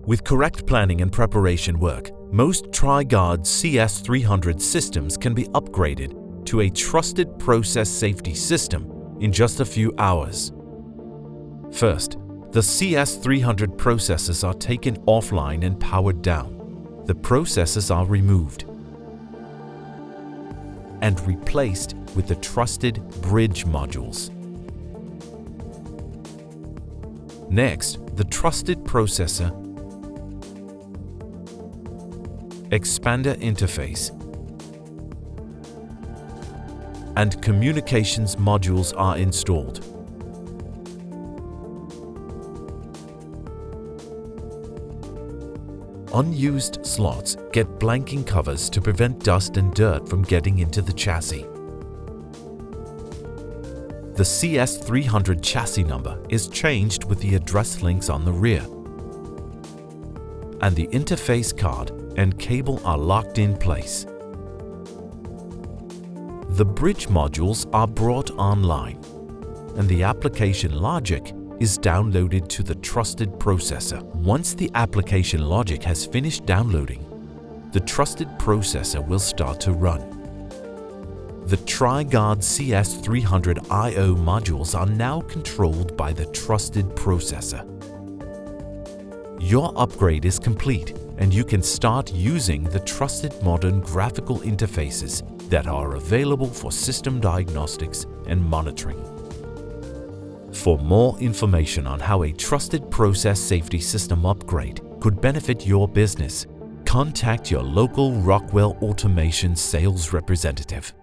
With correct planning and preparation work, most Triguard CS300 systems can be upgraded to a trusted process safety system in just a few hours. First, the CS300 processes are taken offline and powered down. The processes are removed and replaced with the trusted bridge modules. Next, the trusted processor expander interface and communications modules are installed. Unused slots get blanking covers to prevent dust and dirt from getting into the chassis. The CS300 chassis number is changed with the address links on the rear, and the interface card and cable are locked in place. The bridge modules are brought online, and the application logic is downloaded to the trusted processor. Once the application logic has finished downloading, the trusted processor will start to run. The Triguard CS300 I/O modules are now controlled by the trusted processor. Your upgrade is complete, and you can start using the trusted modern graphical interfaces that are available for system diagnostics and monitoring. For more information on how a trusted process safety system upgrade could benefit your business, contact your local Rockwell Automation sales representative.